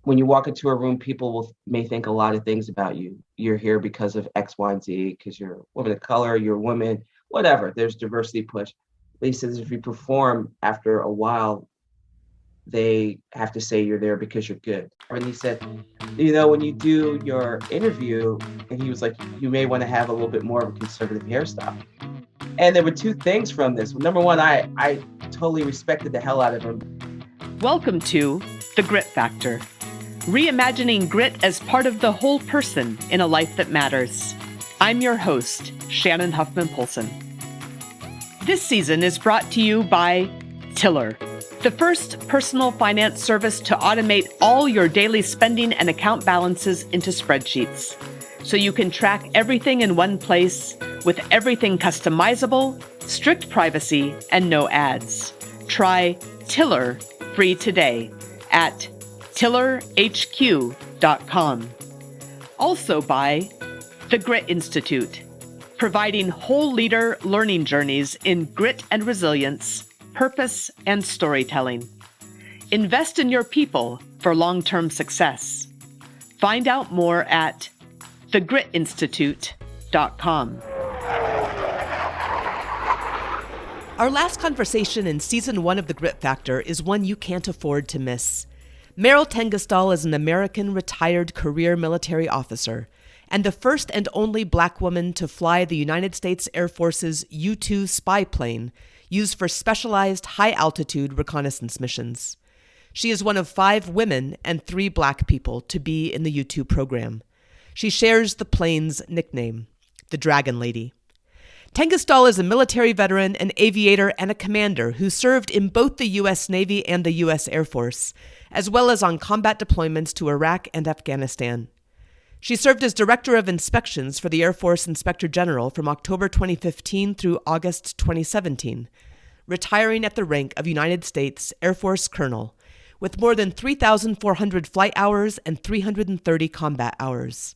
when you walk into a room, people may think a lot of things about you. You're here because of X, Y, and Z, because you're a woman of color, you're a woman, whatever. There's diversity push. But he says if you perform after a while, they have to say you're there because you're good. And he said, when you do your interview, and he was like, you may want to have a little bit more of a conservative hairstyle. And there were two things from this. Number one, I totally respected the hell out of him. Welcome to The Grit Factor, reimagining grit as part of the whole person in a life that matters. I'm your host, Shannon Huffman-Polson. This season is brought to you by Tiller, the first personal finance service to automate all your daily spending and account balances into spreadsheets, so you can track everything in one place with everything customizable, strict privacy, and no ads. Try Tiller free today at tillerhq.com. Also by the Grit Institute, providing whole leader learning journeys in grit and resilience, purpose, and storytelling. Invest in your people for long-term success. Find out more at thegritinstitute.com. Our last conversation in Season 1 of The Grit Factor is one you can't afford to miss. Merryl Tengesdal is an American retired career military officer and the first and only Black woman to fly the United States Air Force's U-2 spy plane used for specialized high-altitude reconnaissance missions. She is one of 5 women and 3 Black people to be in the U-2 program. She shares the plane's nickname, the Dragon Lady. Tangastal is a military veteran, an aviator, and a commander who served in both the U.S. Navy and the U.S. Air Force, as well as on combat deployments to Iraq and Afghanistan. She served as Director of Inspections for the Air Force Inspector General from October 2015 through August 2017, retiring at the rank of United States Air Force Colonel, with more than 3,400 flight hours and 330 combat hours.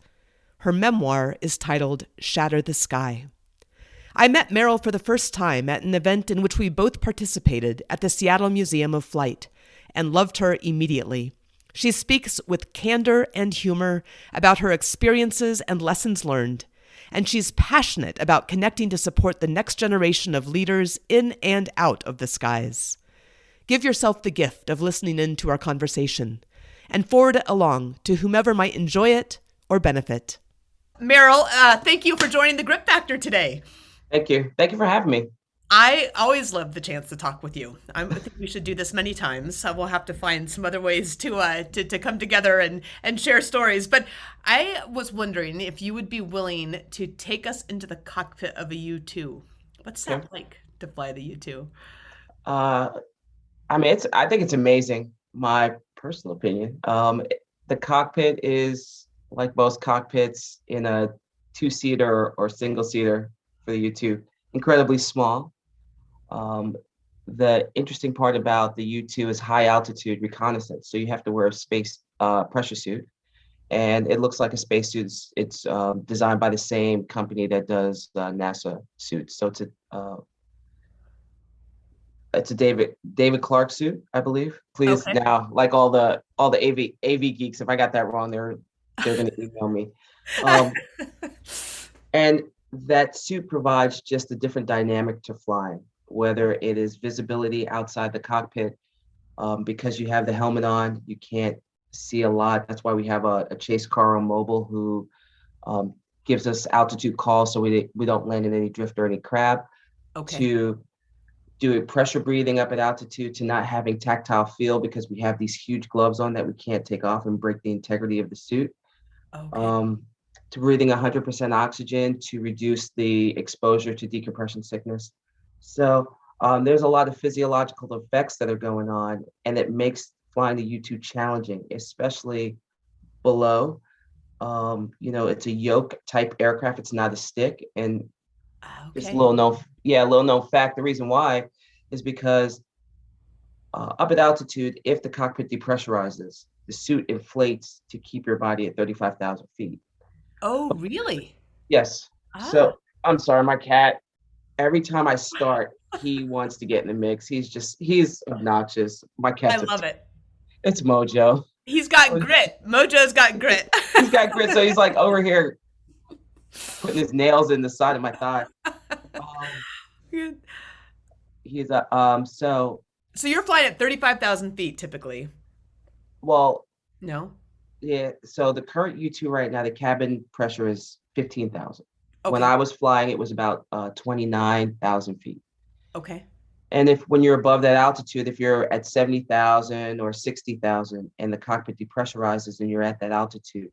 Her memoir is titled Shatter the Sky. I met Merrell for the first time at an event in which we both participated at the Seattle Museum of Flight, and loved her immediately. She speaks with candor and humor about her experiences and lessons learned, and she's passionate about connecting to support the next generation of leaders in and out of the skies. Give yourself the gift of listening in to our conversation, and forward it along to whomever might enjoy it or benefit. Merrell, thank you for joining the Grit Factor today. Thank you. Thank you for having me. I always love the chance to talk with you. I think we should do this many times. We'll have to find some other ways to come together and share stories. But I was wondering if you would be willing to take us into the cockpit of a U-2. What's that like to fly the U-2? I think it's amazing. My personal opinion. The cockpit is like most cockpits in a 2-seater or single-seater for the U-2, incredibly small. The interesting part about the U-2 is high altitude reconnaissance. So you have to wear a space pressure suit, and it looks like a spacesuit. It's designed by the same company that does NASA suits. So it's a David Clark suit, I believe. Please, okay. Now, like all the AV geeks, if I got that wrong, they're going to email me. And that suit provides just a different dynamic to flying, whether it is visibility outside the cockpit, because you have the helmet on, you can't see a lot. That's why we have a chase car on mobile who gives us altitude calls so we don't land in any drift or any crab. Okay. To do pressure breathing up at altitude, to not having tactile feel because we have these huge gloves on that we can't take off and break the integrity of the suit. Okay. To breathing 100% oxygen to reduce the exposure to decompression sickness. So there's a lot of physiological effects that are going on, and it makes flying the U-2 challenging, especially below. It's a yoke type aircraft. It's not a stick. And it's a little known fact. The reason why is because up at altitude, if the cockpit depressurizes, the suit inflates to keep your body at 35,000 feet. Oh, really? Yes. Oh. So I'm sorry, my cat, every time I start, he wants to get in the mix. He's obnoxious. My cat. I love it. It's Mojo. He's got grit. Mojo's got grit. He's got grit, so he's like over here putting his nails in the side of my thigh. Um, he's a so So you're flying at 35,000 feet typically. well, No? yeah. So the current U-2 right now, the cabin pressure is 15,000. When Okay. I was flying, it was about 29,000 feet. Okay. And if when you're above that altitude, if you're at 70,000 or 60,000 and the cockpit depressurizes and you're at that altitude,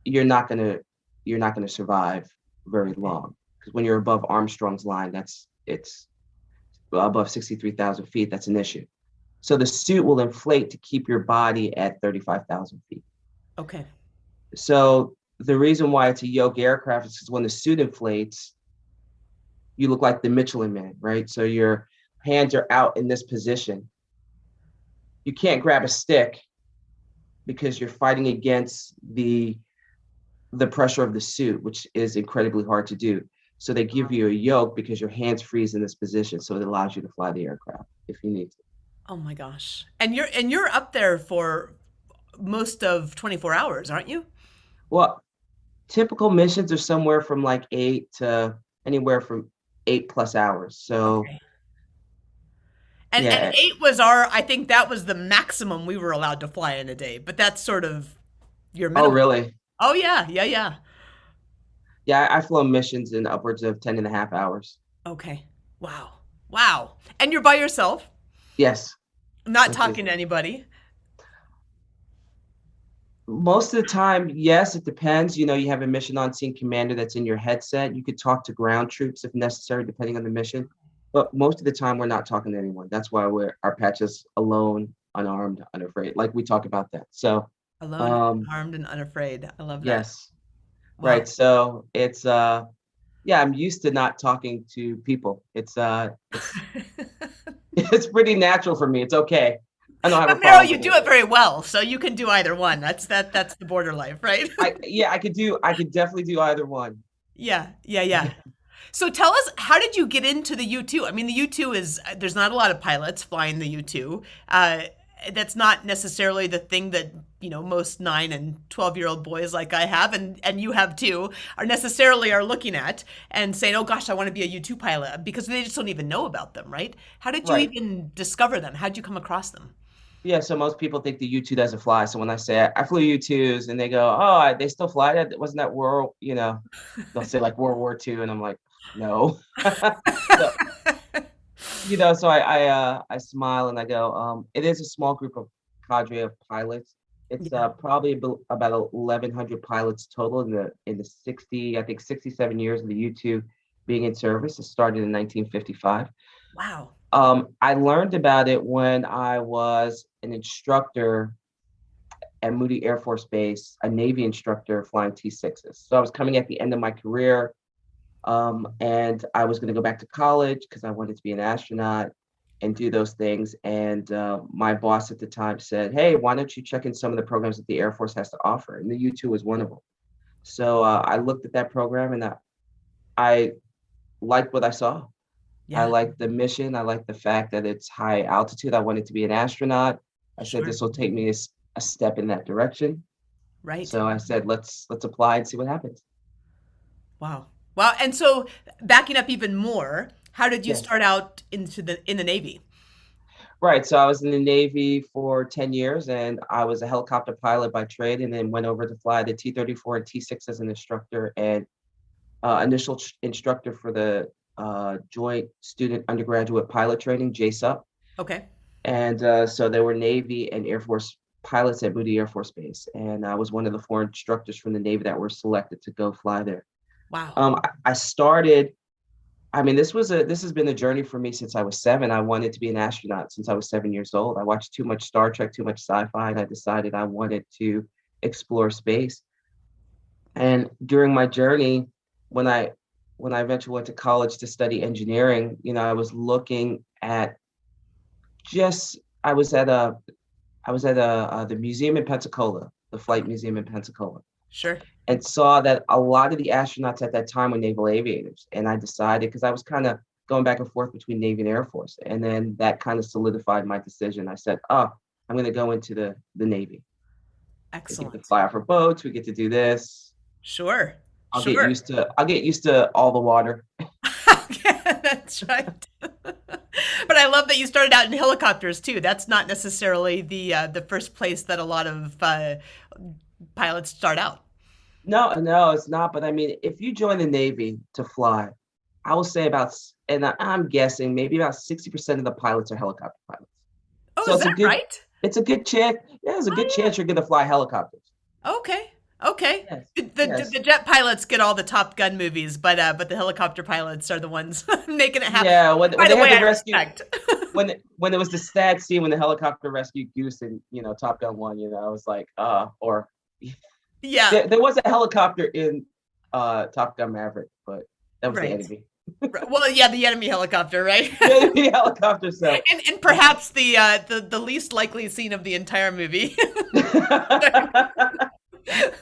you're not gonna you're not gonna survive very Okay. long. Because when you're above Armstrong's line, it's above 63,000 feet, that's an issue. So the suit will inflate to keep your body at 35,000 feet. Okay. So the reason why it's a yoke aircraft is because when the suit inflates, you look like the Michelin Man, right? So your hands are out in this position. You can't grab a stick because you're fighting against the pressure of the suit, which is incredibly hard to do. So they give you a yoke because your hands freeze in this position, so it allows you to fly the aircraft if you need to. Oh my gosh. And you're up there for most of 24 hours, aren't you? Well, typical missions are somewhere from like 8 plus hours. So Okay. And yeah. 8 was our, I think that was the maximum we were allowed to fly in a day, but that's sort of your Oh, minimum. really? Oh yeah, yeah, yeah. Yeah, I've flown missions in upwards of 10 and a half hours. Okay. Wow. Wow. And you're by yourself, Yes. not That's it. talking to anybody. Most of the time, yes, it depends. You have a mission on scene commander that's in your headset. You could talk to ground troops if necessary, depending on the mission. But most of the time, we're not talking to anyone. That's why our patch is alone, unarmed, unafraid. Like we talk about that. So, Alone, um, armed, and unafraid. I love that. yes, Wow. right. So yeah, I'm used to not talking to people. It's it's pretty natural for me. It's okay. I don't have a But Meryl, problem you with do it. it very well, so you can do either one. That's the border life, right? I could definitely do either one. Yeah, yeah, yeah. So tell us, how did you get into the U-2? I mean, the U-2 is, there's not a lot of pilots flying the U-2. That's not necessarily the thing that, most 9 and 12-year-old boys like I have, and you have too, are looking at and saying, oh gosh, I want to be a U-2 pilot, because they just don't even know about them, right? How did you Right. even discover them? How did you come across them? Yeah, so most people think the U-2 doesn't fly. So when I say I flew U-2s and they go, "Oh, they still fly that? Wasn't that they'll say like World War II, and I'm like, "No." So, so I smile and I go, it is a small group of cadre of pilots. It's Yeah. probably about 1,100 pilots total in the 60, I think 67 years of the U-2 being in service. It started in 1955. Wow. I learned about it when I was an instructor at Moody Air Force Base, a Navy instructor flying T-6s. So I was coming at the end of my career, and I was going to go back to college because I wanted to be an astronaut and do those things. And my boss at the time said, "Hey, why don't you check in some of the programs that the Air Force has to offer?" And the U-2 was one of them. So I looked at that program and I liked what I saw. I Yeah. like the mission. I like the fact that it's high altitude. I wanted to be an astronaut. I said Sure. this will take me a step in that direction. Right. So I said let's apply and see what happens. Wow. Wow. And so backing up even more, how did you Yes. start out in the Navy? Right. So I was in the Navy for 10 years and I was a helicopter pilot by trade and then went over to fly the T-34 and T-6 as an instructor and initial instructor for the Joint Student Undergraduate Pilot Training, JSUP. Okay. And so there were Navy and Air Force pilots at Moody Air Force Base, and I was one of the 4 instructors from the Navy that were selected to go fly there. Wow. I started. I mean, this has been a journey for me since I was 7. I wanted to be an astronaut since I was 7 years old. I watched too much Star Trek, too much sci-fi, and I decided I wanted to explore space. And during my journey, when I eventually went to college to study engineering, I was looking at just I was at the museum in Pensacola, the Flight Museum in Pensacola, Sure. and saw that a lot of the astronauts at that time were naval aviators. And I decided, because I was kind of going back and forth between Navy and Air Force, and then that kind of solidified my decision. I said, "Oh, I'm going to go into the Navy." We get to Excellent. fly off our boats. We get to do this. Sure. I'll get Sure. used to. I'll get used to all the water. Yeah, that's right. But I love that you started out in helicopters too. That's not necessarily the first place that a lot of pilots start out. No, no, it's not. But I mean, if you join the Navy to fly, I will say and I'm guessing maybe about 60% of the pilots are helicopter pilots. Oh, So is that right? it's a good chance. Yeah, it's a good Oh chance you're going to fly helicopters. yeah. Okay. Okay. Yes, The yes, jet pilots get all the Top Gun movies, but the helicopter pilots are the ones making it happen. yeah. By When the they way, had the I rescue, respect. when it was the sad scene when the helicopter rescued Goose and Top Gun 1, I was like, or Yeah. there was a helicopter in Top Gun Maverick, but that was the Right. enemy. Well, yeah, the enemy helicopter, right? The enemy helicopter. So And perhaps the least likely scene of the entire movie.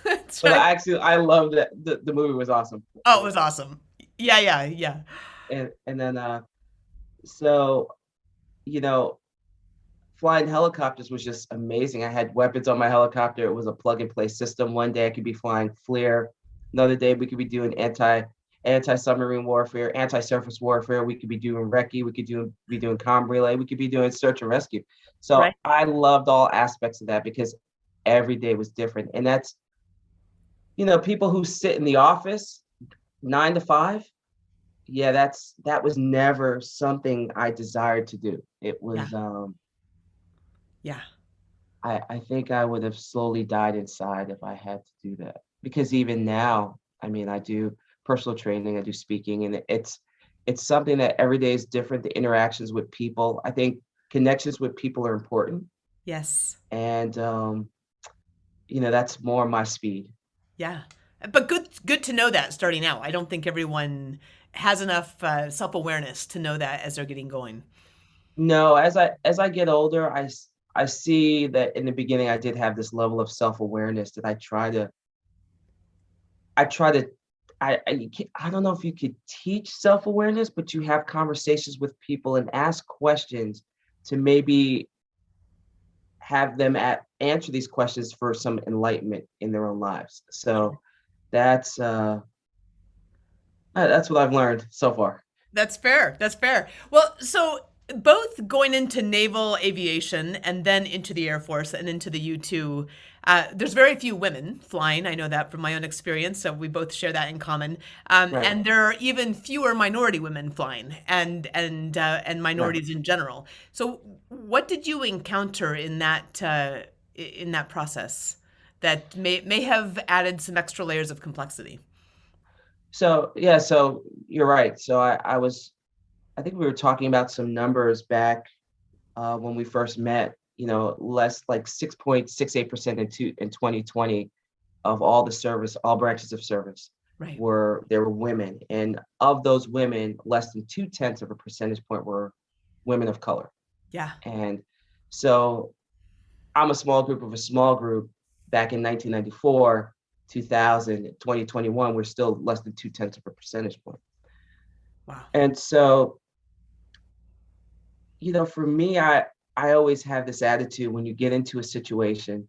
That's but right. I love that the movie was awesome. Oh, it was awesome. Yeah, yeah, yeah. And then so you know flying helicopters was just amazing. I had weapons on my helicopter. It was a plug and play system. One day I could be flying FLIR. Another day we could be doing anti submarine warfare, anti surface warfare. We could be doing recce. We could be doing comm relay. We could be doing search and rescue. So Right. I loved all aspects of that because every day was different. And that's people who sit in the office 9 to 5. Yeah, that was never something I desired to do. It Yeah. was Yeah. I think I would have slowly died inside if I had to do that. Because even now, I mean, I do personal training, I do speaking, and it's something that every day is different. The interactions with people, I think connections with people are important, Yes. and that's more my speed. Yeah. But good to know that starting out. I don't think everyone has enough self-awareness to know that as they're getting going. No, as I get older, I see that in the beginning I did have this level of self-awareness that I try to I don't know if you could teach self-awareness, but you have conversations with people and ask questions to maybe have them answer these questions for some enlightenment in their own lives. So that's that's what I've learned so far. That's fair. That's fair. Well, so both going into naval aviation and then into the Air Force and into the U-2, there's very few women flying. I know that from my own experience, so we both share that in common. Right, And there are even fewer minority women flying, and right. minorities in general. So, what did you encounter in that process that may have added some extra layers of complexity? So yeah, so you're right. So I think we were talking about some numbers back when we first met. Less like 6.68% in 2020 of all the service, all branches of service Right. were women, and of those women, less than 2/10 of a percentage point were women of color. Yeah. And so I'm a small group of a small group. Back in 1994, 2000, 2021, we're still less than 2/10 of a percentage point. Wow. And so for me, I always have this attitude when you get into a situation,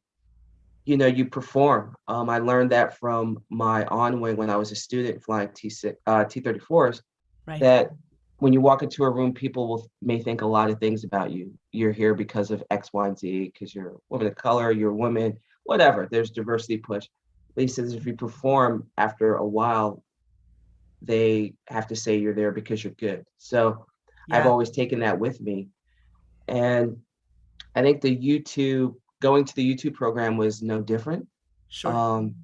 you perform. I learned that from my on wing when I was a student flying T-34s, Right. that when you walk into a room, people may think a lot of things about you. You're here because of X, Y, and Z, because you're a woman of color, you're a woman, whatever. There's diversity push. But he says if you perform after a while, they have to say you're there because you're good. So I've Yeah. always taken that with me. And I think going to the U-2 program was no different. Sure. Um,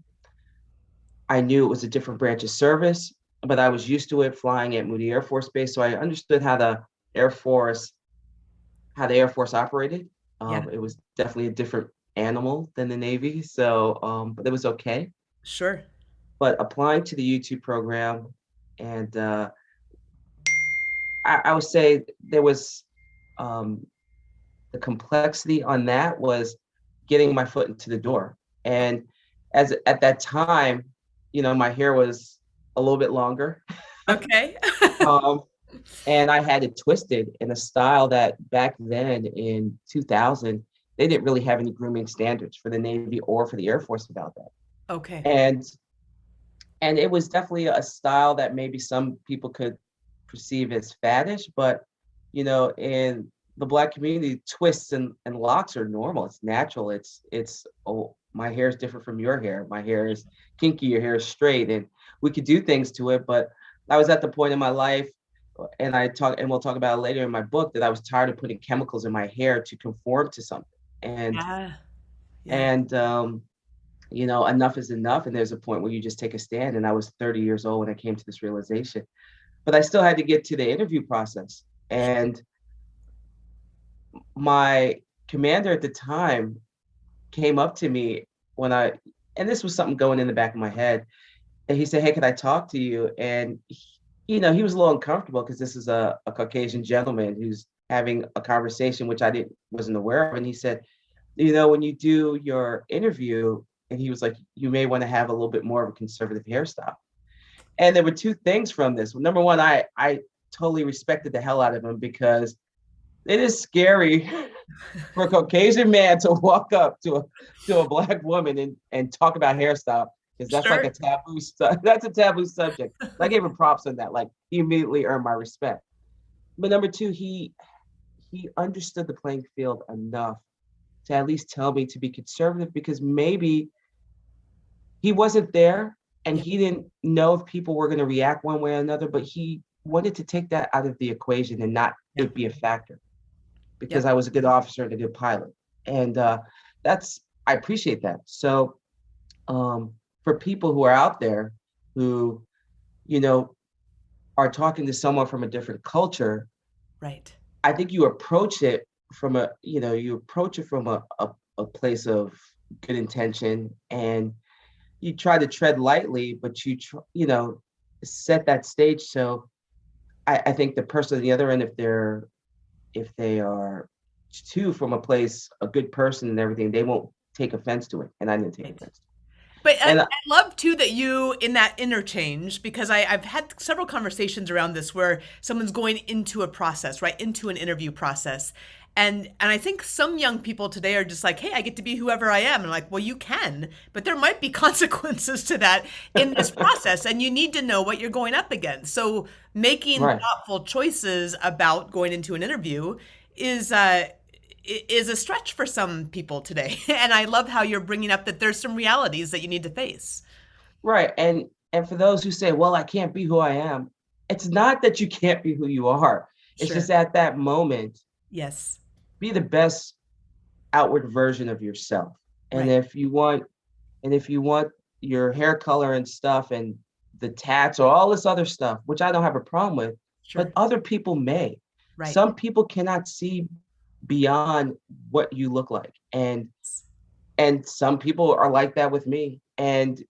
I knew it was a different branch of service, but I was used to it flying at Moody Air Force Base. So I understood Air Force, how the Air Force operated. Yeah. It was definitely a different animal than the Navy. So, but it was okay. Sure. But applying to the U-2 program, and I would say there was um, the complexity on that was getting my foot into the door. And as at that time, my hair was a little bit longer. Okay. Um, and I had it twisted in a style that back then in 2000, they didn't really have any grooming standards for the Navy or for the Air Force about that. Okay. And it was definitely a style that maybe some people could perceive as faddish, but in the Black community, twists and locks are normal. It's natural. It's oh, my hair is different from your hair. My hair is kinky, your hair is straight, and we could do things to it. But I was at the point in my life, and we'll talk about it later in my book, that I was tired of putting chemicals in my hair to conform to something. And Yeah. Yeah. and enough is enough. And there's a point where you just take a stand. And I was 30 years old when I came to this realization. But I still had to get to the interview process. And my commander at the time came up to me and this was something going in the back of my head. And he said, "Hey, can I talk to you?" And he was a little uncomfortable because this is a Caucasian gentleman who's having a conversation which wasn't aware of. And he said, when you do your interview, and he was like, you may want to have a little bit more of a conservative hairstyle. And there were two things from this. Number one, I totally respected the hell out of him, because it is scary for a Caucasian man to walk up to a Black woman and talk about hairstyle, because that's like Sure. a taboo that's a taboo subject. I gave him props on that. Like, he immediately earned my respect. But number two, he understood the playing field enough to at least tell me to be conservative, because maybe he wasn't there and Yeah. he didn't know if people were going to react one way or another, but he wanted to take that out of the equation and not Yeah. it be a factor, because Yep. I was a good officer and a good pilot. And I appreciate that. So for people who are out there who, you know, are talking to someone from a different culture, Right. I think you approach it from a place of good intention, and you try to tread lightly, but set that stage. So I think the person on the other end, if they are too from a place, a good person and everything, they won't take offense to it. And I didn't take Right. offense. But I, And I love too that you in that interchange, because I've had several conversations around this where someone's going into a process, right, into an interview process. And I think some young people today are just like, hey, I get to be whoever I am. And I'm like, well, you can, but there might be consequences to that in this process. And you need to know what you're going up against. So making right, thoughtful choices about going into an interview is is a stretch for some people today. And I love how you're bringing up that there's some realities that you need to face. right. And for those who say, well, I can't be who I am, it's not that you can't be who you are. It's Sure. just at that moment, Yes. be the best outward version of yourself. And Right. if you want your hair color and stuff and the tats or all this other stuff, which I don't have a problem with, but Sure. other people may. Right. Some people cannot see beyond what you look like. And some people are like that with me. And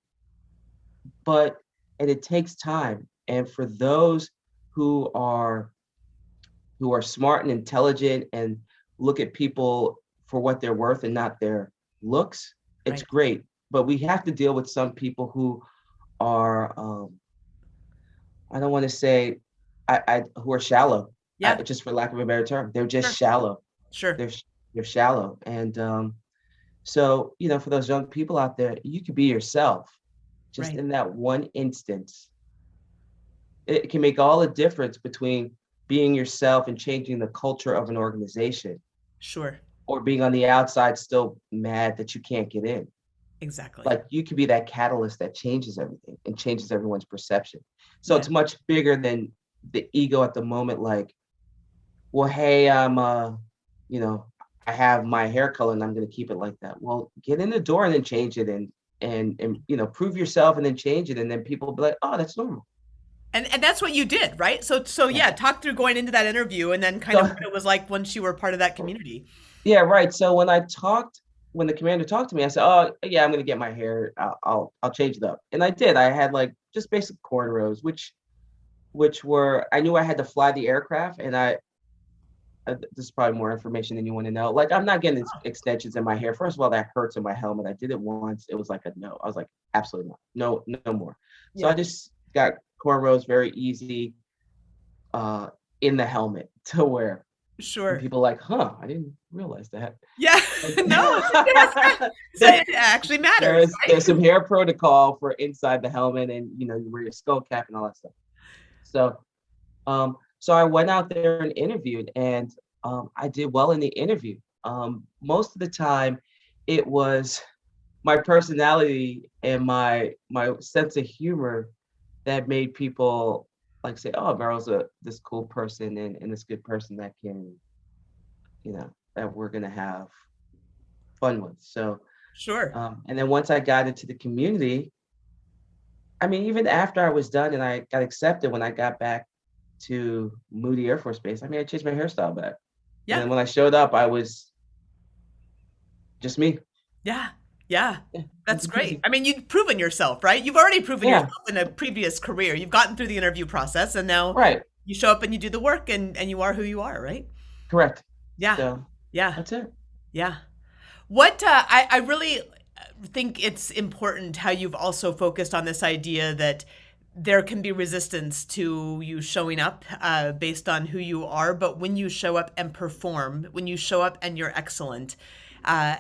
it takes time. And for those who are smart and intelligent and look at people for what they're worth and not their looks, it's Right. great. But we have to deal with some people who are, I don't want to say, who are shallow, Yeah. just for lack of a better term. They're just Sure. shallow. Sure. They're shallow. And so, for those young people out there, you could be yourself. Just Right. in that one instance, it can make all the difference between being yourself and changing the culture of an organization, Sure. or being on the outside still mad that you can't get in. Exactly. Like, you could be that catalyst that changes everything and changes everyone's perception. So Yeah. it's much bigger than the ego at the moment. Like, well, hey, you know, I have my hair color and I'm going to keep it like that. Well, get in the door and then change it, and prove yourself and then change it, and then people will be like, oh, that's normal. And that's what you did, right? So Yeah. yeah, talk through going into that interview and then kind of So what it was like once you were part of that community. yeah, right. So when the commander talked to me, I said, oh yeah, I'm going to get my hair. I'll change it up, and I did. I had like just basic cornrows, which were, I knew I had to fly the aircraft, and this is probably more information than you want to know. Like, I'm not getting extensions in my hair. First of all, that hurts in my helmet. I did it once. It was like a no. I was like, absolutely not. No, no more. So I Yeah. just got cornrows very easy in the helmet to wear. And Sure. people are like, huh, I didn't realize that. Yeah. No, so it actually matters, There's right? some hair protocol for inside the helmet, and you wear your skull cap and all that stuff. So so I went out there and interviewed, and I did well in the interview. Most of the time, it was my personality and my sense of humor that made people like say, "Oh, Merrill's a this cool person and this good person that can, that we're gonna have fun with." So, Sure. and then once I got into the community, I mean, even after I was done and I got accepted when I got back to Moody Air Force Base, I mean, I changed my hairstyle back. And Yeah. then when I showed up, I was just me. Yeah. Yeah. Yeah, That's easy great. peasy. I mean, you've proven yourself, right? You've already proven Yeah, yourself in a previous career. You've gotten through the interview process and now right. you show up and you do the work and you are who you are, right? Correct. Yeah. So Yeah. that's it. Yeah. What I really think it's important how you've also focused on this idea that there can be resistance to you showing up based on who you are, but when you show up and perform, when you show up and you're excellent, uh,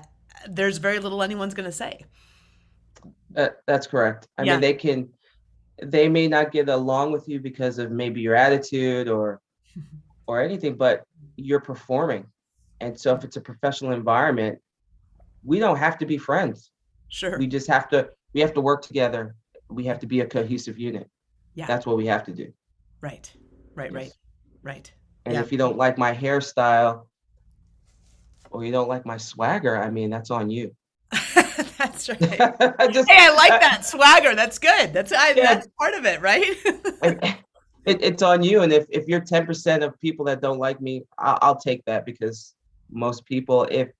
there's very little anyone's going to say. That's correct. I mean, Yeah, they may not get along with you because of maybe your attitude or anything, but you're performing. And so if it's a professional environment, we don't have to be friends. sure. We have to work together. We have to be a cohesive unit. Yeah, That's what we have to do. right, right, right, Yes. right. And Yeah, if you don't like my hairstyle or you don't like my swagger, I mean, that's on you. that's right. I just, Hey, I like that swagger. That's good. yeah, That's part of it, right? I- it's on you. And if you're 10% of people that don't like me, I'll take that because most people, if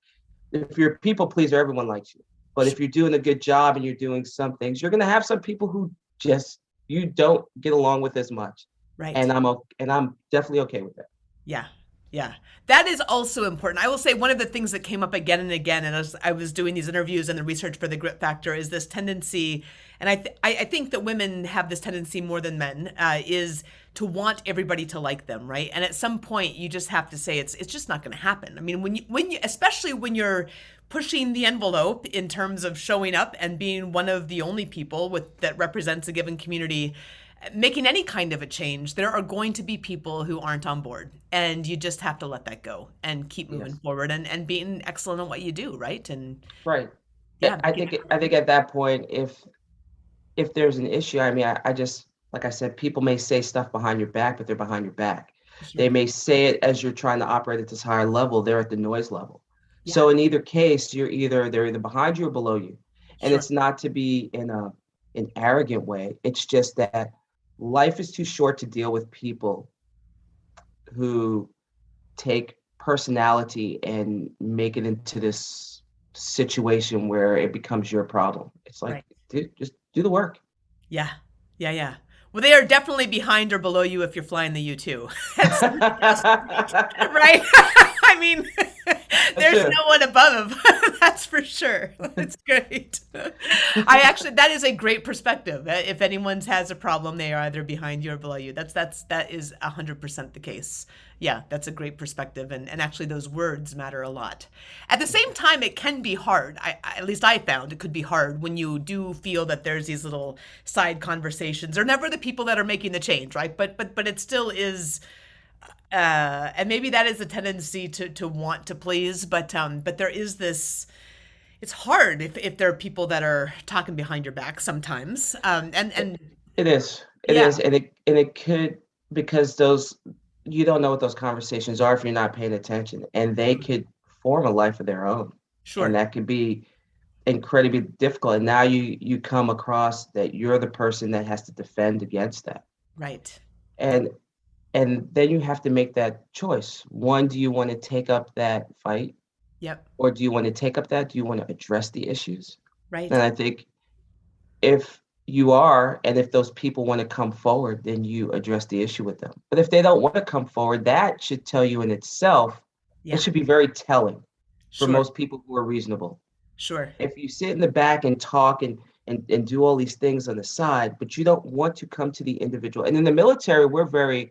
you're a people pleaser, everyone likes you. But if you're doing a good job and you're doing some things, you're gonna have some people who just you don't get along with as much. Right. And I'm definitely okay with that. Yeah. Yeah. That is also important. I will say one of the things that came up again and again, and as I was doing these interviews and the research for the grit factor, is this tendency, and I think that women have this tendency more than men, is to want everybody to like them, right? And at some point, you just have to say it's just not going to happen. I mean, when you especially when you're pushing the envelope in terms of showing up and being one of the only people with that represents a given community making any kind of a change, there are going to be people who aren't on board. And you just have to let that go and keep moving Yes. forward and being excellent at what you do, right? And Right. yeah, I think at that point, if there's an issue, I mean, I just like I said, people may say stuff behind your back, but they're behind your back. They sure. may say it as you're trying to operate at this higher level, they're at the noise level. Yeah, So in either case, they're either behind you or below you. And sure. it's not to be in an arrogant way. It's just that life is too short to deal with people who take personality and make it into this situation where it becomes your problem. It's like, Right. dude, just do the work. Yeah. Yeah. Yeah. Well, they are definitely behind or below you if you're flying the U-2. That's right. I mean, That's there's it. no one above him. That's for sure. It's great. That is a great perspective. If anyone has a problem, they are either behind you or below you. That is 100% the case. Yeah, that's a great perspective. And actually those words matter a lot. At the same time, it can be hard. At least I found it could be hard when you do feel that there's these little side conversations. They're never the people that are making the change, right? But it still is and maybe that is a tendency to want to please, but there is this. It's hard if there are people that are talking behind your back sometimes, and It is. It yeah, is. And it could because those you don't know what those conversations are if you're not paying attention. And they mm, could form a life of their own. And sure, that could be incredibly difficult. And now you come across that you're the person that has to defend against that. right, And and then you have to make that choice. One, do you want to take up that fight? yep, Or do you want to take up that? Do you want to address the issues? right, And I think if you are, and if those people want to come forward, then you address the issue with them. But if they don't want to come forward, that should tell you in itself, it yeah, should be very telling for sure, most people who are reasonable. sure, If you sit in the back and talk and do all these things on the side, but you don't want to come to the individual. And in the military,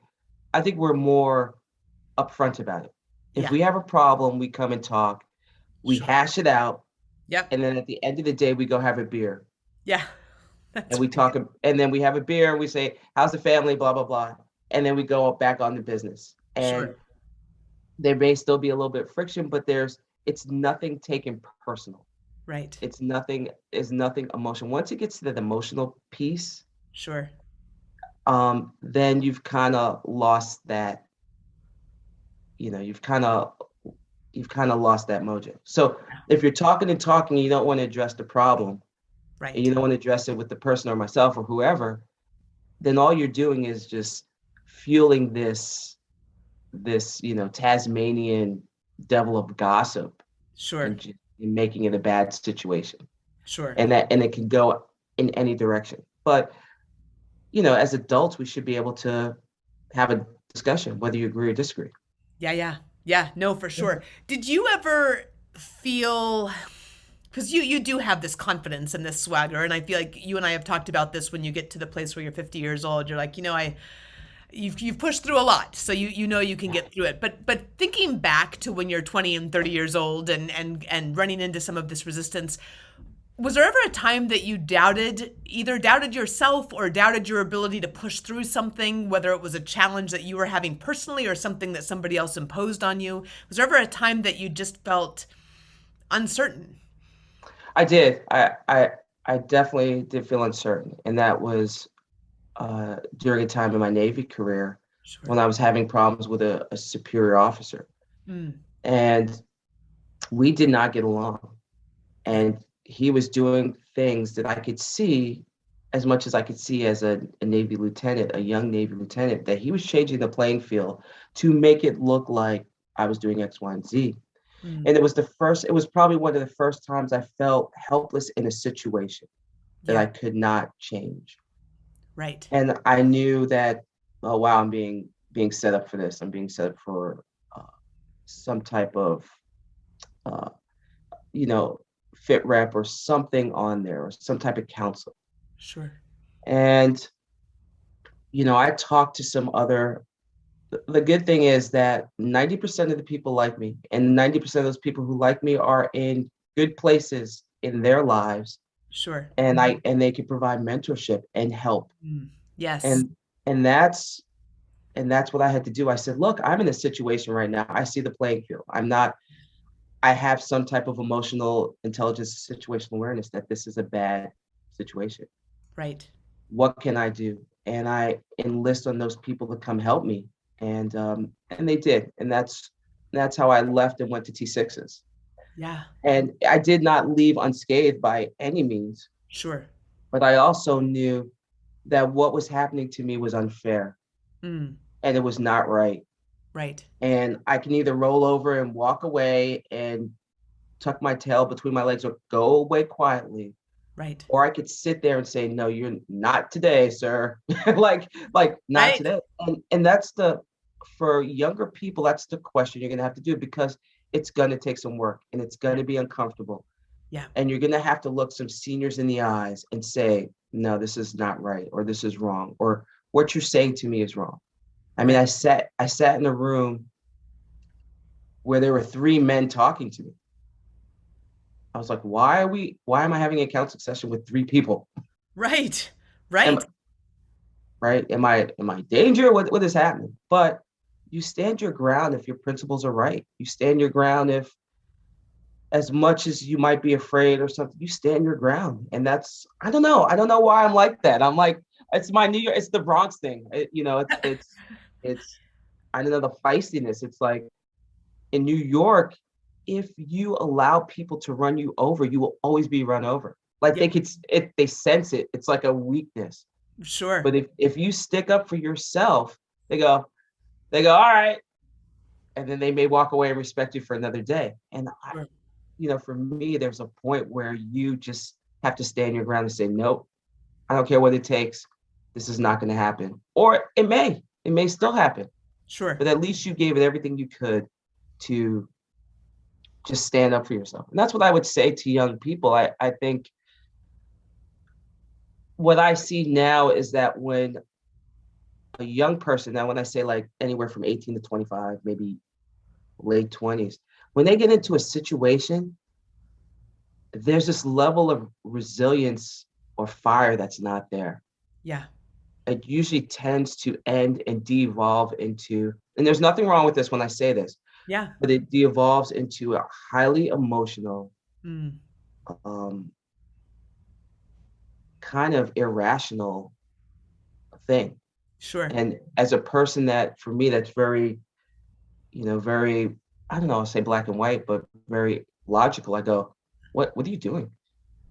I think we're more upfront about it. If yeah, we have a problem, we come and talk. We Sure. hash it out. Yep. And then at the end of the day, we go have a beer Yeah. and That's we right. talk, and then we have a beer and we say, how's the family, blah, blah, blah. And then we go back on the business. And Sure. there may still be a little bit of friction, but it's nothing taken personal. Right. Is nothing emotional. Once it gets to the emotional piece, Sure. then you've kind of lost that, you've kind of lost that mojo. So if you're talking and talking, you don't want to address the problem and Right. you don't want to address it with the person or myself or whoever, then all you're doing is just fueling this Tasmanian devil of gossip Sure. and making it a bad situation. Sure. And it can go in any direction. But as adults, we should be able to have a discussion, whether you agree or disagree. Yeah, yeah. Yeah, no, for sure. Did you ever feel, because you do have this confidence and this swagger, and I feel like you and I have talked about this when you get to the place where you're 50 years old, you're like, you've pushed through a lot, so you know you can get through it. But thinking back to when you're 20 and 30 years old and running into some of this resistance, was there ever a time that you either doubted yourself or doubted your ability to push through something, whether it was a challenge that you were having personally or something that somebody else imposed on you? Was there ever a time that you just felt uncertain? I did. I definitely did feel uncertain, and that was during a time in my Navy career when Sure. I was having problems with a superior officer, Mm, and we did not get along. yeah. And he was doing things that I could see, as much as I could see as a Navy lieutenant, a young Navy lieutenant, that he was changing the playing field to make it look like I was doing X, Y, and Z. Mm, And it was probably one of the first times I felt helpless in a situation that yeah. I could not change. Right. And I knew that, oh wow, I'm being set up for this. I'm being set up for uh, some type of uh, you know, fit rep or something on there or some type of counsel. Sure. And, I talked to some other, the good thing is that 90% of the people like me, and 90% of those people who like me are in good places in their lives, Sure. and they can provide mentorship and help. Mm, yes. And and that's and that's what I had to do. I said, look, I'm in a situation right now. I see the playing field. I have some type of emotional intelligence, situational awareness that this is a bad situation. Right. What can I do? And I enlist on those people to come help me, and they did, and that's how I left and went to T6s. Yeah. And I did not leave unscathed by any means, Sure. but I also knew that what was happening to me was unfair Mm, and it was not right. right. And I can either roll over and walk away and tuck my tail between my legs or go away quietly, Right. or I could sit there and say, "No, you're not today, sir." like not Right. today. And that's the for younger people, that's the question you're gonna have to do because it's gonna take some work and it's Yeah. gonna be uncomfortable. Yeah. And you're gonna have to look some seniors in the eyes and say, "No, this is not right, or this is wrong, or what you're saying to me is wrong." I mean, Right. I sat in a room where there were three men talking to me. I was like, why am I having a counseling session with three people? Right. Am, Right. right? Am I in danger? What is happening? But you stand your ground if your principles are right. You stand your ground if, as much as you might be afraid or something, you stand your ground. And that's, I don't know. I don't know why I'm like that. I'm like, it's my New York, it's the Bronx thing. It's I don't know, the feistiness. It's like in New York, if you allow people to run you over, you will always be run over. Like Yeah. they sense it. It's like a weakness. Sure. But if you stick up for yourself, they go, all right. And then they may walk away and respect you for another day. And Sure. for me, there's a point where you just have to stand your ground and say, nope, I don't care what it takes. This is not going to happen. Or it may still happen, Sure. but at least you gave it everything you could to just stand up for yourself. And that's what I would say to young people. I think what I see now is that when a young person, now when I say like anywhere from 18 to 25, maybe late 20s, when they get into a situation, there's this level of resilience or fire that's not there. Yeah. It usually tends to end and de-evolve into, and there's nothing wrong with this when I say this, Yeah. but it de-evolves into a highly emotional, Mm. um, kind of irrational thing. Sure. And as a person that, for me, that's very, very, I don't know, I'll say black and white, but very logical. I go, what are you doing?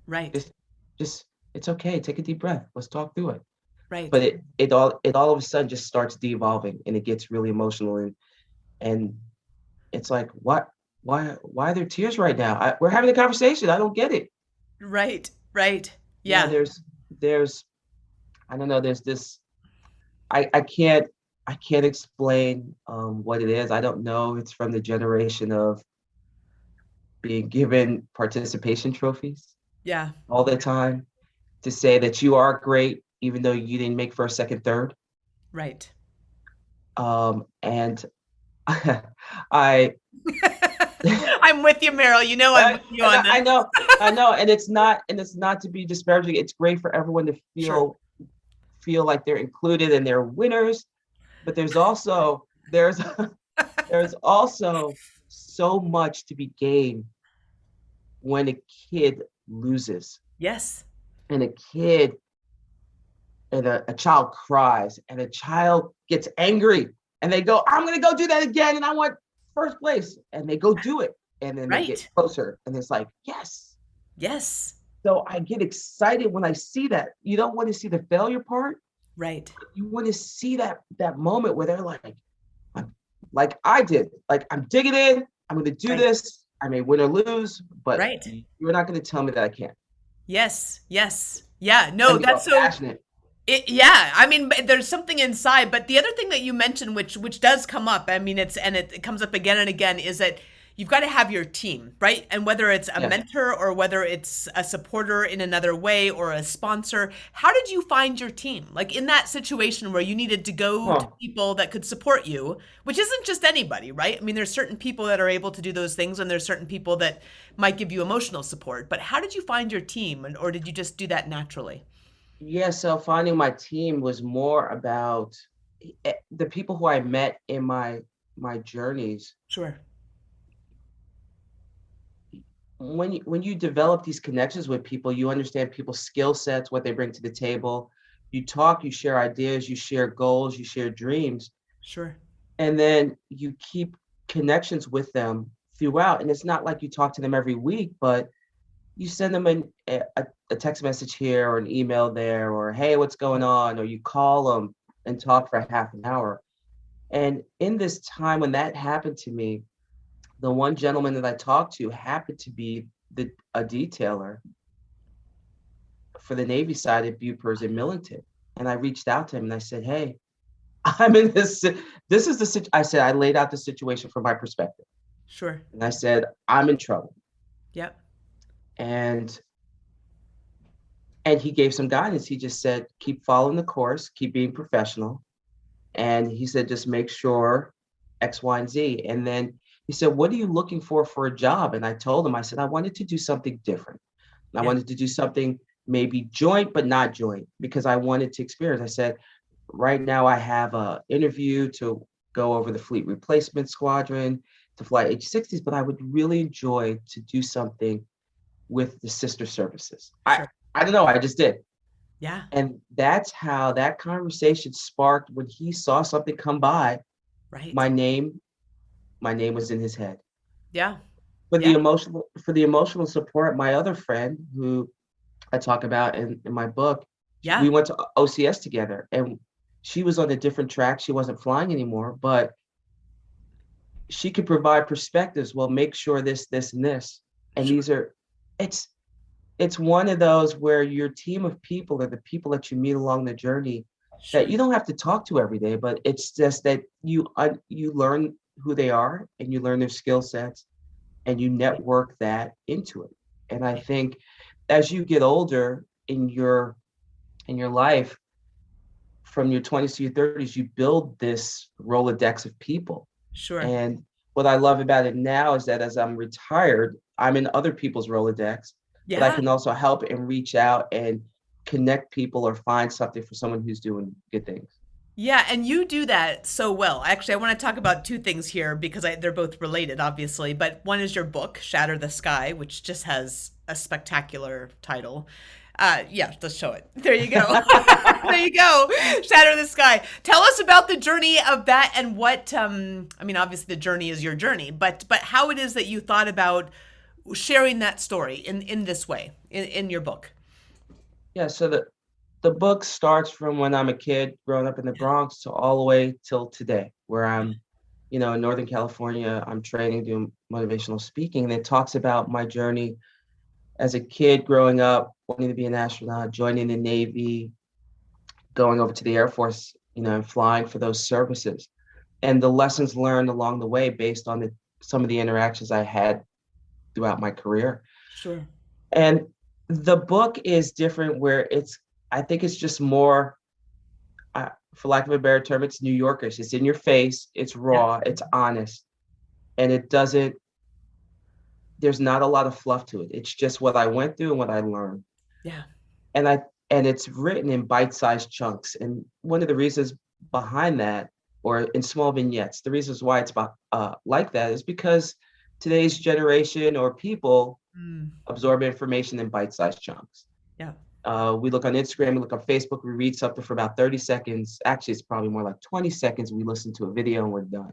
Right. Just, just, it's okay. Take a deep breath. Let's talk through it. Right. But it all of a sudden just starts de-evolving and it gets really emotional and it's like, why are there tears right now? We're having a conversation. I don't get it. Right. Right. Yeah, Yeah. there's I don't know, there's this I can't explain what it is. I don't know. It's from the generation of being given participation trophies Yeah. all the time to say that you are great, even though you didn't make first, second, third. Right. And I I'm with you, Merrill. You know I'm with you and on this. I know, and it's not to be disparaging. It's great for everyone to Sure. feel like they're included and they're winners. But there's also so much to be gained when a kid loses Yes. and a child cries and a child gets angry and they go, I'm gonna go do that again and I want first place. And they go do it. And then they get Right. closer and it's like, yes. Yes. So I get excited when I see that. You don't want to see the failure part. Right. You want to see that moment where they're like I did, like I'm digging in. I'm going to do Right. this. I may win or lose, but Right. you're not going to tell me that I can't. Yes. Yes. Yeah. No, And they go that's so. passionate. Yeah, I mean, there's something inside, but the other thing that you mentioned, which does come up, I mean, it comes up again and again, is that you've got to have your team, right? And whether it's a Yes. mentor or whether it's a supporter in another way or a sponsor, how did you find your team? Like in that situation where you needed to go to Huh. people that could support you, which isn't just anybody, right? I mean, there's certain people that are able to do those things, and there's certain people that might give you emotional support. But how did you find your team, or did you just do that naturally? Yeah. So finding my team was more about the people who I met in my journeys. Sure. When you develop these connections with people, you understand people's skill sets, what they bring to the table. You talk, you share ideas, you share goals, you share dreams, Sure. and then you keep connections with them throughout. And it's not like you talk to them every week, but you send them a text message here or an email there, or hey, what's going on? Or you call them and talk for half an hour. And in this time when that happened to me, the one gentleman that I talked to happened to be a detailer for the Navy side at Bupers in Millington. And I reached out to him and I said, hey, I'm in this is I said, I laid out the situation from my perspective. Sure. And I said, I'm in trouble. Yep. And he gave some guidance. He just said, keep following the course, keep being professional. And he said, just make sure X, Y, and Z. And then he said, what are you looking for a job? And I told him, I said, I wanted to do something different. I Yeah. wanted to do something maybe joint, but not joint, because I wanted to experience. I said, right now I have a interview to go over the fleet replacement squadron to fly H-60s, but I would really enjoy to do something with the sister services. Sure. I don't know, I just did. Yeah. And that's how that conversation sparked when he saw something come by. Right. My name, my name was in his head. Yeah. For Yeah. the emotional support, my other friend who I talk about in my book, we Yeah. went to OCS together and she was on a different track. She wasn't flying anymore, but she could provide perspectives. Well, make sure this, and this. And Sure. these are, it's, it's one of those where your team of people are the people that you meet along the journey that Sure. you don't have to talk to every day, but it's just that you learn who they are and you learn their skill sets and you network that into it. And I think as you get older in your life, from your 20s to your 30s, you build this Rolodex of people. Sure. And what I love about it now is that as I'm retired, I'm in other people's Rolodex, but I Yeah. can also help and reach out and connect people or find something for someone who's doing good things. Yeah, and you do that so well. Actually, I want to talk about two things here because they're both related, obviously. But one is your book, Shatter the Sky, which just has a spectacular title. Yeah, let's show it. There you go. There you go. Shatter the Sky. Tell us about the journey of that and what, I mean, obviously the journey is your journey, but how it is that you thought about sharing that story in this way in your book. Yeah, so the book starts from when I'm a kid growing up in the Bronx to all the way till today, where I'm, in Northern California, I'm training, doing motivational speaking, and it talks about my journey as a kid growing up, wanting to be an astronaut, joining the Navy, going over to the Air Force, and flying for those services, and the lessons learned along the way based on some of the interactions I had throughout my career. Sure. And the book is different where I think it's just more, for lack of a better term, it's New Yorkers. It's in your face, it's Yeah. raw, it's honest, and there's not a lot of fluff to it. It's just what I went through and what I learned. Yeah. And and it's written in bite-sized chunks. And one of the reasons behind that, or in small vignettes, the reasons why it's like that is because today's generation or people Mm, absorb information in bite-sized chunks. yeah. We look on Instagram, we look on Facebook, we read something for about 30 seconds. Actually, it's probably more like 20 seconds. We listen to a video and we're done.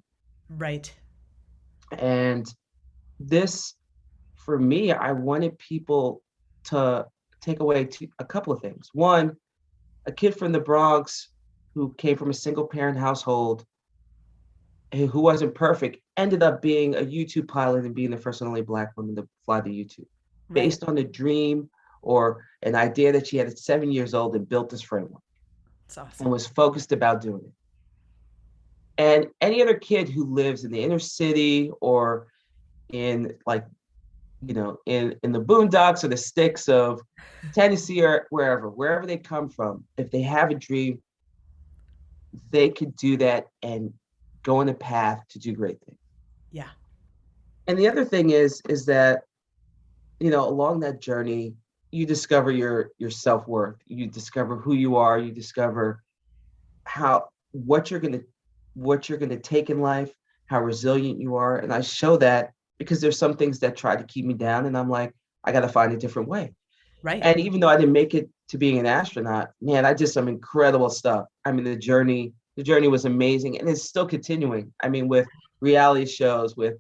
Right. And this, for me, I wanted people to take away a couple of things. One, a kid from the Bronx who came from a single parent household who wasn't perfect ended up being a U-2 pilot and being the first and only Black woman to fly the U-2 Right. based on a dream or an idea that she had at 7 years old and built this framework It's and awesome. was focused about doing it. And any other kid who lives in the inner city or in like, in the boondocks or the sticks of Tennessee or wherever they come from, if they have a dream, they could do that and go on a path to do great things. Yeah. And the other thing is that, along that journey, you discover your self-worth, you discover who you are, you discover how what you're gonna take in life, how resilient you are. And I show that because there's some things that try to keep me down, and I'm like, I gotta find a different way. Right. And even though I didn't make it to being an astronaut, man, I did some incredible stuff. I mean, the journey was amazing, and it's still continuing. I mean, with reality shows, with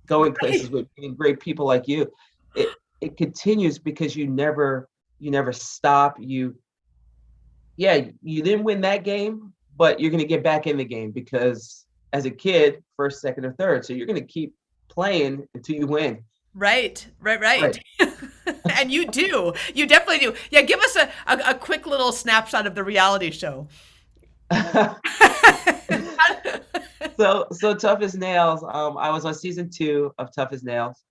going places, Right. with meeting great people like you, it continues because you never stop. Yeah, you didn't win that game, but you're gonna get back in the game because as a kid, first, second, or third, so you're gonna keep playing until you win. Right. Right. Right. Right. And you do. You definitely do. Yeah. Give us a quick little snapshot of the reality show. So Tough as Nails. I was on season 2 of Tough as Nails,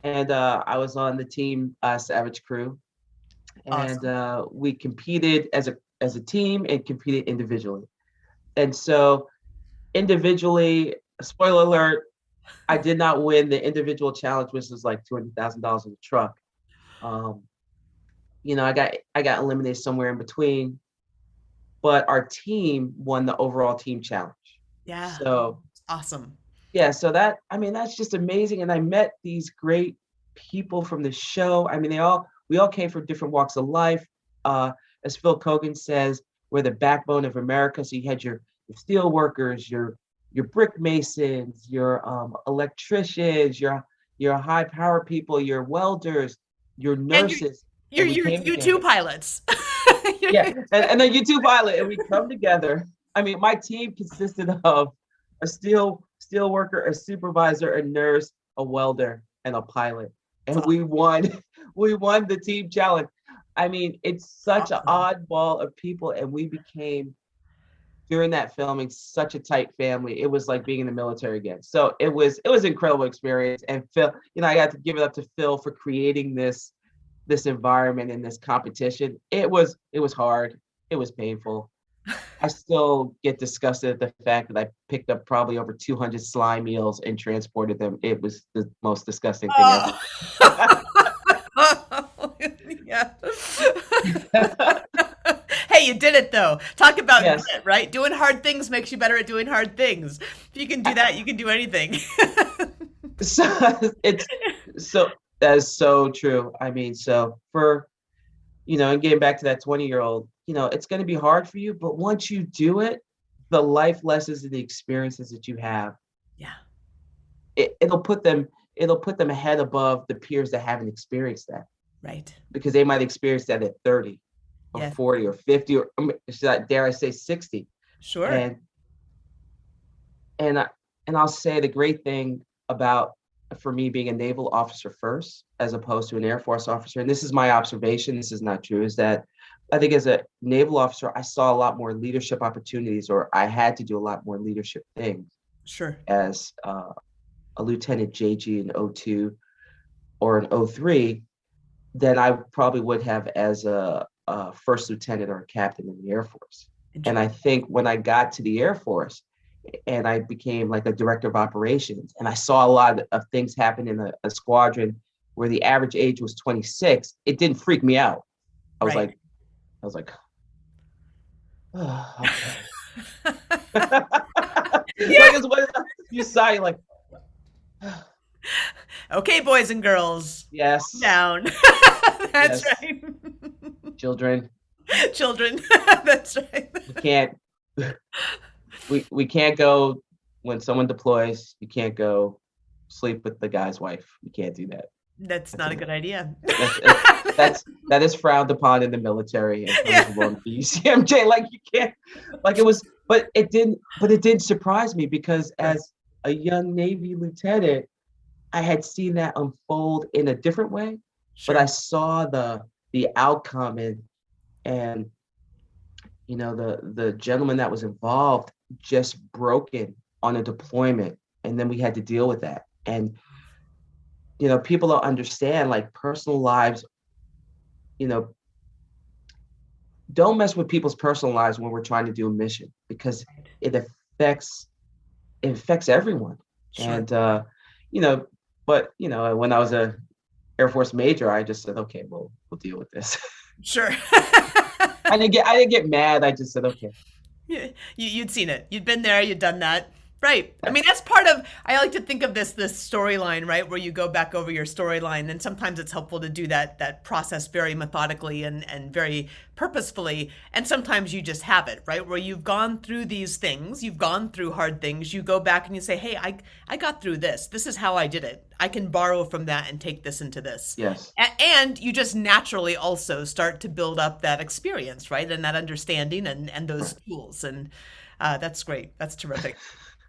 and I was on the team Savage Crew, and Awesome. we competed as a team and competed individually. And so individually, spoiler alert, I did not win the individual challenge, which was like $200,000 in the truck. Um, I got eliminated somewhere in between, but our team won the overall team challenge. Yeah. So Awesome. yeah, so that's just amazing. And I met these great people from the show. I mean, we all came from different walks of life. Uh, as Phil Kogan says, we're the backbone of America. So you had your steel workers, your brick masons, your electricians, your high power people, your welders, your And nurses, and you're we came U-2 together. pilots. Yeah, and then you two pilot, and we come together. I mean, my team consisted of a steel worker, a supervisor, a nurse, a welder, and a pilot, and we won. We won the team challenge. I mean, it's such an Awesome. oddball of people, and we became during that filming such a tight family. It was like being in the military again. So it was an incredible experience. And Phil, I got to give it up to Phil for creating this environment and this competition. It was hard. It was painful. I still get disgusted at the fact that I picked up probably over 200 slime eels and transported them. It was the most disgusting thing ever. Oh. Yeah. Hey, you did it though. Talk about Yes. grit, right? Doing hard things makes you better at doing hard things. If you can do that, you can do anything. So it's so that is so true. I mean, so for and getting back to that 20-year-old, it's going to be hard for you, but once you do it, the life lessons and the experiences that you have, Yeah, it'll put them ahead above the peers that haven't experienced that, right. because they might experience that at 30 or Yeah, 40 or 50 or dare I say 60. sure. And and I, and I'll say the great thing about for me being a naval officer first as opposed to an Air Force officer, and this is my observation, this is not true, is that I think as a naval officer, I saw a lot more leadership opportunities, or I had to do a lot more leadership things Sure. as a lieutenant JG in O2 or an O3 than I probably would have as a first lieutenant or a captain in the Air Force. And I think when I got to the Air Force and I became like a director of operations, and I saw a lot of things happen in a squadron where the average age was 26, it didn't freak me out. I was Right. like, I was like, oh, okay. Yeah. Like it's what you saw, you're like, Okay, boys and girls, calm yes, down. That's yes, right. children, Children. That's right. we can't we can't go when someone deploys, you can't go sleep with the guy's wife. You can't do that. That's That's not a a good idea. that's that is frowned upon in the military and Yeah. punishable in the UCMJ. Like you can't, like it was, but it didn't surprise me because Sure. as a young Navy lieutenant, I had seen that unfold in a different way, but I Sure. saw the outcome and the gentleman that was involved just broken on a deployment, and then we had to deal with that. And people don't understand like personal lives, you know, don't mess with people's personal lives when we're trying to do a mission because it affects it affects everyone. Sure. And you know, but when I was a Air Force major, I just said, okay, we'll deal with this. Sure. I didn't get mad. I just said, okay. Yeah, you'd seen it. You'd been there. You'd done that. Right. I Yeah. mean, that's part of. I like to think of this storyline, right, where you go back over your storyline, and sometimes it's helpful to do that process very methodically and very purposefully, and sometimes you just have it, right, where you've gone through these things, you've gone through hard things, you go back and you say, hey, I got through this. This is how I did it. I can borrow from that and take this into this. Yes. And you just naturally also start to build up that experience, right, and that understanding and those tools, and that's great. That's terrific.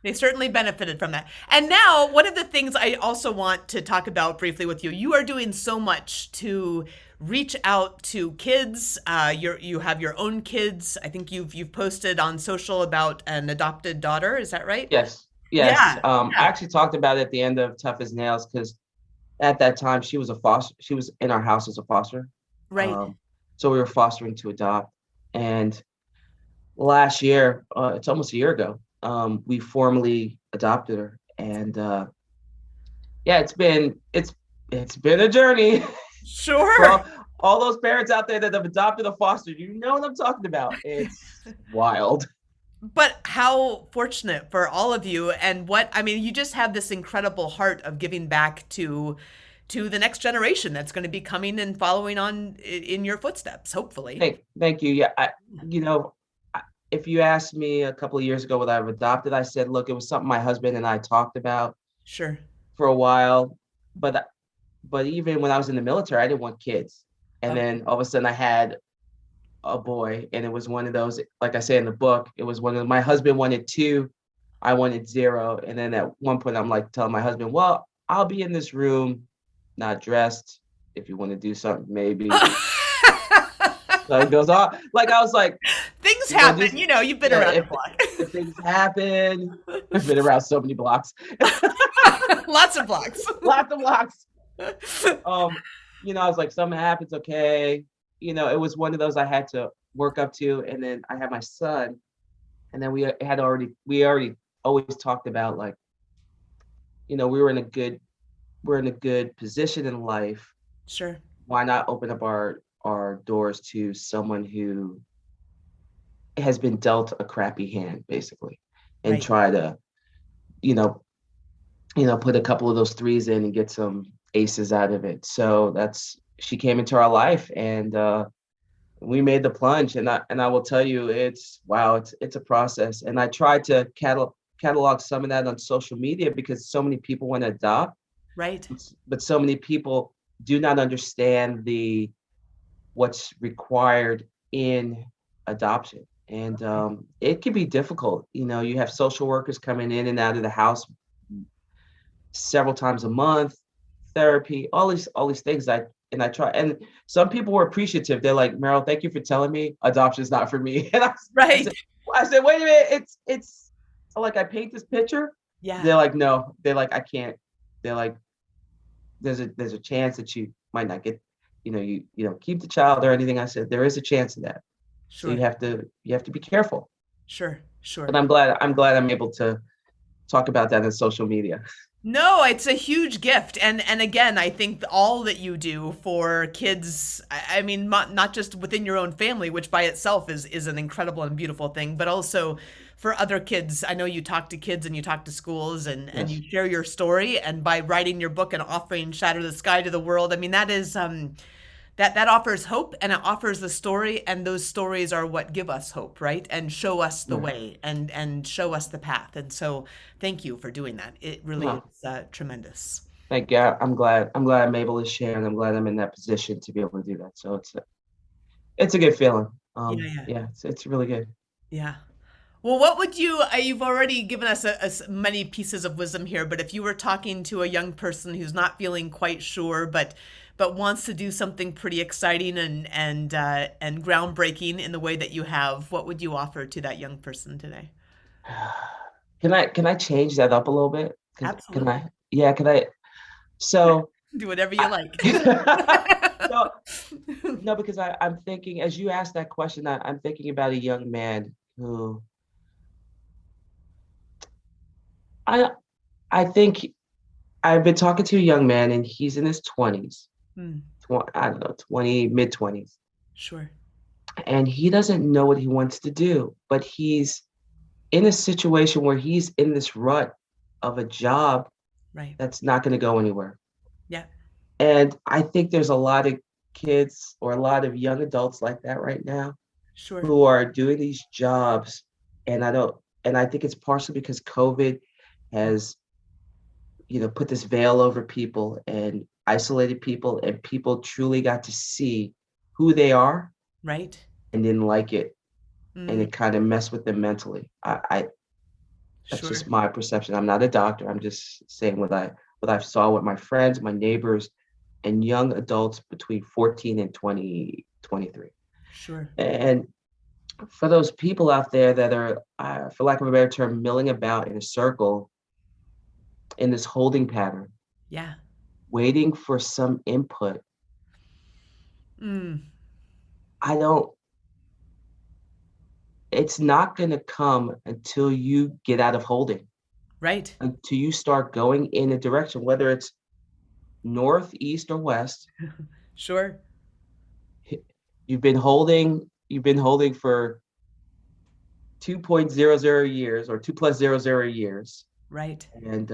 They certainly benefited from that. And now, one of the things I also want to talk about briefly with you, you are doing so much to reach out to kids. You have your own kids. I think you've posted on social about an adopted daughter. Is that right? Yes. Yes. Yeah. I Yeah. actually talked about it at the end of Tough as Nails because at that time she was a foster. She was in our house as a foster. Right. So we were fostering to adopt. And last year, it's almost a year ago, we formally adopted her. And yeah, it's been a journey for Sure. all those parents out there that have adopted a foster. You know what I'm talking about? It's wild. But how fortunate for all of you, and what I mean, you just have this incredible heart of giving back to the next generation that's going to be coming and following on in your footsteps, hopefully. Thank you. Yeah, if you asked me a couple of years ago whether I've adopted, I said, look, it was something my husband and I talked about Sure. for a while, but even when I was in the military, I didn't want kids. And Okay. then all of a sudden I had a boy, and it was one of those, like I say in the book, it was one of my husband wanted two, I wanted zero. And then at one point I'm like telling my husband, well, I'll be in this room, not dressed. If you want to do something, maybe. So it goes on. Like I was like, Things you gonna happen, do you've been yeah, around the block. if things happen. I've been around so many blocks. Lots of blocks. Lots of blocks. I was like, something happens, okay. It was one of those I had to work up to. And then I had my son, And then we already always talked about, like, we're in a good position in life. Sure. Why not open up our doors to someone who has been dealt a crappy hand, basically, and Right. try to, you know, put a couple of those threes in and get some aces out of it. So that's she came into our life, and we made the plunge. And I will tell you, it's wow, it's a process. And I tried to catalog some of that on social media because so many people want to adopt, Right. but so many people do not understand the what's required in adoption. And it can be difficult. You have social workers coming in and out of the house several times a month, therapy, all these things. I try, and some people were appreciative. They're like, Merrill, thank you for telling me adoption is not for me. And I Right. said, wait a minute, it's like I paint this picture. Yeah. They're like, no, they're like, I can't. They're like, there's a chance that you might not get, you don't keep the child or anything. I said, there is a chance of that. So you Sure. have to you have to be careful. Sure. Sure. And I'm glad I'm able to talk about that on social media. No, it's a huge gift. And again, I think all that you do for kids, I mean, not just within your own family, which by itself is an incredible and beautiful thing, but also for other kids. I know you talk to kids and you talk to schools and Yes. you share your story, and by writing your book and offering Shatter the Sky to the world, I mean, that is that offers hope, and it offers the story, and those stories are what give us hope, right, and show us the Yeah. way, and show us the path. And so thank you for doing that. It really No. is tremendous. Thank you. I'm glad I'm able to share, and I'm glad I'm in that position to be able to do that. So it's a good feeling. Yeah, yeah, Yeah, it's really good. yeah. Well, what would you, you've already given us many pieces of wisdom here, but if you were talking to a young person who's not feeling quite sure, but wants to do something pretty exciting and groundbreaking in the way that you have, what would you offer to that young person today? Can I change that up a little bit? Can Absolutely. I? Yeah, can I? So, Do whatever you I, like. so no, because I'm thinking as you asked that question, I'm thinking about a young man who I I think I've been talking to a young man, and he's in his 20s, Hmm, I don't know, 20, mid 20s, sure. and he doesn't know what he wants to do, but he's in a situation where he's in this rut of a job Right. that's not going to go anywhere. Yeah. And I think there's a lot of kids or a lot of young adults like that right now Sure. who are doing these jobs. And I think it's partially because COVID has, put this veil over people and isolated people, and people truly got to see who they are Right. and didn't like it. And Mm, it kind of messed with them mentally. That's sure. just my perception. I'm not a doctor. I'm just saying what I saw with my friends, my neighbors, and young adults between 14 and 20, 23. Sure. And for those people out there that are, for lack of a better term, milling about in a circle in this holding pattern, Yeah. waiting for some input, Mm, I don't, it's not going to come until you get out of holding, right. until you start going in a direction, whether it's north, east, or west. Sure. You've been holding for 2.00 years or 2 plus 00 years. Right. And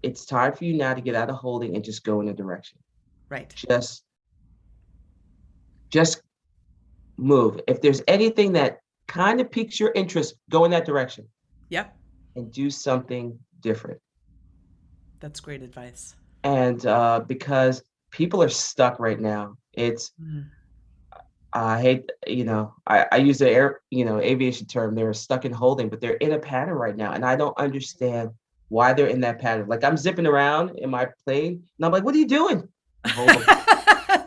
it's time for you now to get out of holding and just go in a direction. Right. Just move. If there's anything that kind of piques your interest, go in that direction Yep. and do something different. That's great advice. And because people are stuck right now, Mm, I hate, I use the aviation term, they're stuck in holding, but they're in a pattern right now. And I don't understand why they're in that pattern. Like I'm zipping around in my plane and I'm like, what are you doing? I'm holding.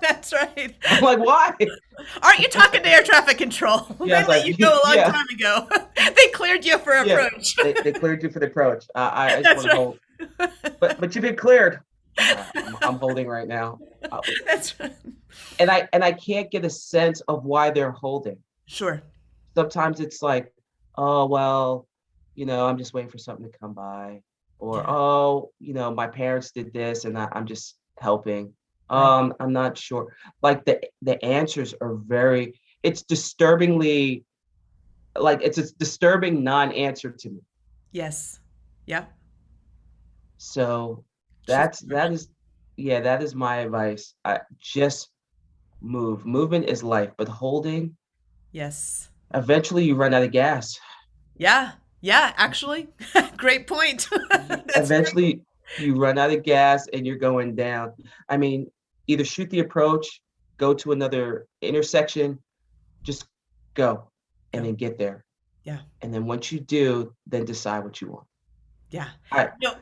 that's right. I'm like, why? Aren't you talking to air traffic control? Yeah, They it's let like, you go a long yeah, time ago. They cleared you for yeah. approach. They cleared you for the approach. I just That's want to right. hold. But you've been cleared. I'm holding right now. That's right. And I can't get a sense of why they're holding. Sure. Sometimes it's like, oh, well, I'm just waiting for something to come by. Or, Yeah, oh, my parents did this and I'm just helping. right. I'm not sure. Like the answers are it's disturbingly, like it's a disturbing non-answer to me. Yes. Yeah. So Choose that direction. is, yeah, that is my advice. I just move. Movement is life, but holding, Yes. eventually you run out of gas. Yeah. Yeah, actually. Great point. That's great. Eventually you run out of gas and you're going down. I mean, either shoot the approach, go to another intersection, just go and Go. then get there. Yeah. And then once you do, then decide what you want. Yeah. I No,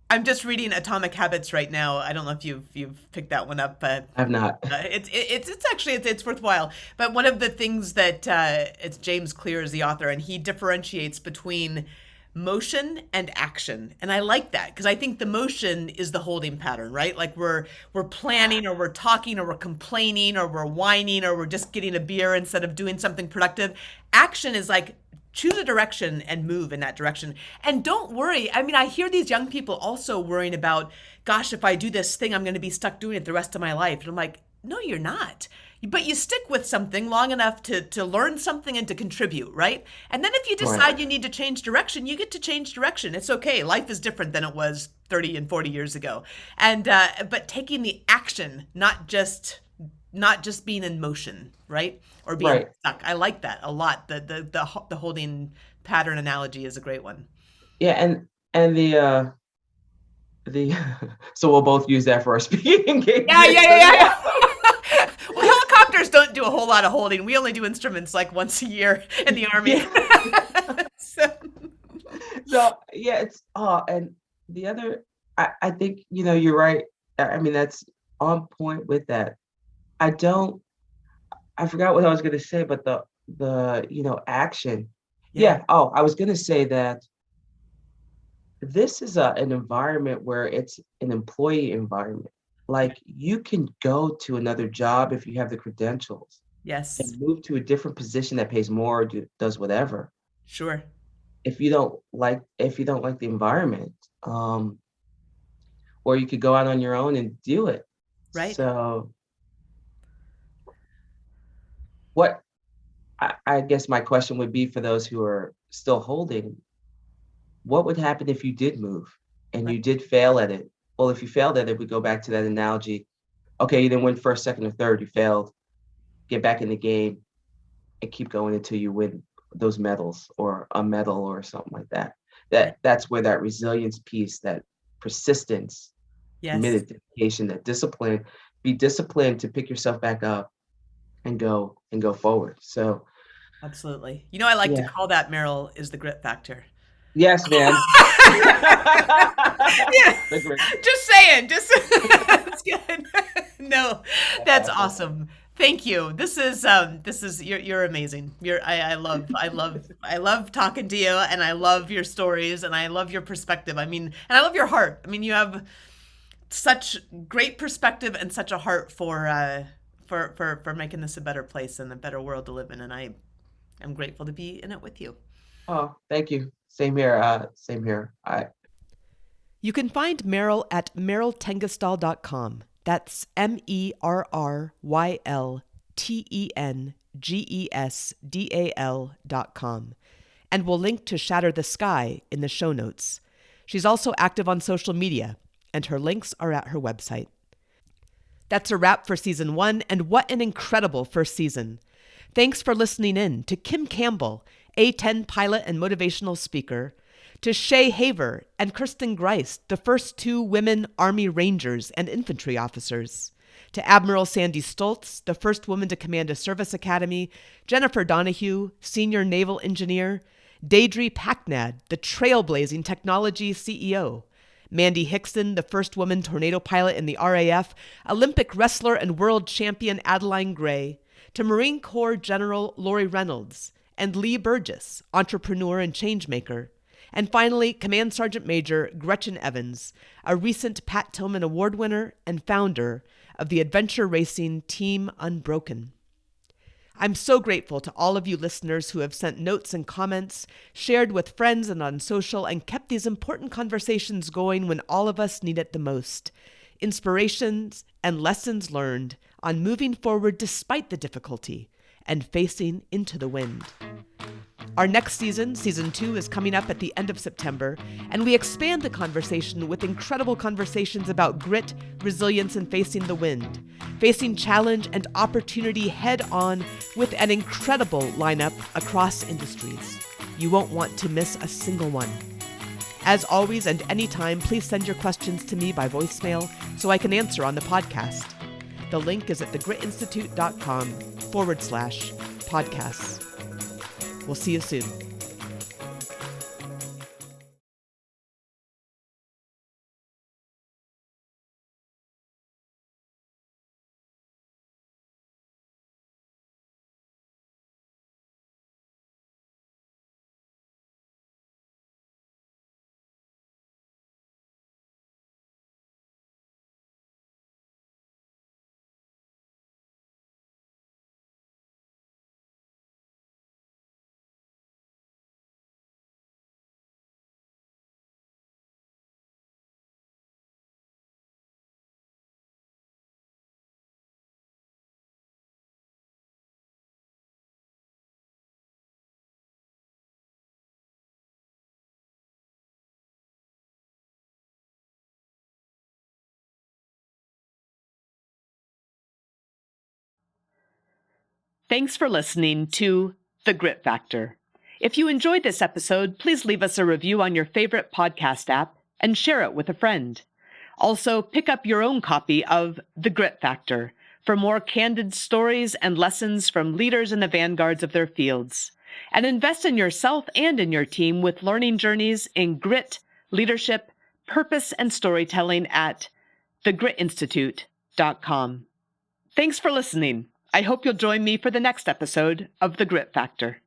I'm just reading Atomic Habits right now. I don't know if you've picked that one up, but have not. it's actually it's worthwhile. But one of the things that it's James Clear is the author, and he differentiates between motion and action, and I like that because I think the motion is the holding pattern, right? Like we're planning, or we're talking, or we're complaining, or we're whining, or we're just getting a beer instead of doing something productive. Action is like choose a direction and move in that direction. And don't worry. I mean, I hear these young people also worrying about, gosh, if I do this thing, I'm going to be stuck doing it the rest of my life. And I'm like, no, you're not. But you stick with something long enough to learn something and to contribute, right? And then if you Right. decide you need to change direction, you get to change direction. It's okay. Life is different than it was 30 and 40 years ago. And but taking the action, not just being in motion, right? Or being Right. stuck. I like that a lot. The holding pattern analogy is a great one. Yeah, and the so we'll both use that for our speaking Yeah, yeah, engagements yeah, as yeah, well. yeah. Well, helicopters don't do a whole lot of holding. We only do instruments like once a year in the army. Yeah. So, So yeah, it's and the other, I think, you're right. I mean, that's on point with that. I don't I forgot what I was gonna say, but the action. yeah, Yeah. Oh, I was gonna say that this is an environment where it's an employee environment. yeah, Like you can go to another job if you have the credentials yes, and move to a different position that pays more or does whatever. sure, If you don't like the environment, or you could go out on your own and do it. right, So what I guess my question would be for those who are still holding, what would happen if you did move and right, you did fail at it? Well, if you failed at it, we go back to that analogy. Okay, you didn't win first, second, or third, you failed. Get back in the game and keep going until you win those medals or a medal or something like that. right, That's where that resilience piece, that persistence, yes, committed dedication, that discipline, be disciplined to pick yourself back up and go forward. So absolutely. I like to yeah. call that, Merrill, is the grit factor. Yes, man. Yeah, The great. just saying. Just that's good. No, That's that's awesome. awesome. Thank you. This is you're amazing. I love talking to you, and I love your stories, and I love your perspective. I mean, and I love your heart. I mean, you have such great perspective and such a heart for making this a better place and a better world to live in, and I am grateful to be in it with you. Oh, thank you. Same here. Same here. You can find Merrell at merryltengesdal.com. That's MErrylTengesdal.com. And we'll link to Shatter the Sky in the show notes. She's also active on social media, and her links are at her website. That's a wrap for season 1, and what an incredible first season. Thanks for listening in to Kim Campbell, A-10 pilot and motivational speaker, to Shay Haver and Kirsten Grice, the first 2 women Army Rangers and infantry officers, to Admiral Sandy Stoltz, the first woman to command a service academy, Jennifer Donahue, senior naval engineer, Deidre Packnad, the trailblazing technology CEO, Mandy Hickson, the first woman tornado pilot in the RAF, Olympic wrestler and world champion Adeline Gray, to Marine Corps General Lori Reynolds, and Lee Burgess, entrepreneur and changemaker. And finally, Command Sergeant Major Gretchen Evans, a recent Pat Tillman Award winner and founder of the adventure racing Team Unbroken. I'm so grateful to all of you listeners who have sent notes and comments, shared with friends and on social, and kept these important conversations going when all of us need it the most. Inspirations and lessons learned on moving forward despite the difficulty and facing into the wind. Our next season, Season 2, is coming up at the end of September, and we expand the conversation with incredible conversations about grit, resilience, and facing the wind, facing challenge and opportunity head on with an incredible lineup across industries. You won't want to miss a single one. As always and anytime, please send your questions to me by voicemail so I can answer on the podcast. The link is at thegritinstitute.com/podcasts. We'll see you soon. Thanks for listening to The Grit Factor. If you enjoyed this episode, please leave us a review on your favorite podcast app and share it with a friend. Also, pick up your own copy of The Grit Factor for more candid stories and lessons from leaders in the vanguards of their fields. And invest in yourself and in your team with learning journeys in grit, leadership, purpose, and storytelling at thegritinstitute.com. Thanks for listening. I hope you'll join me for the next episode of The Grit Factor.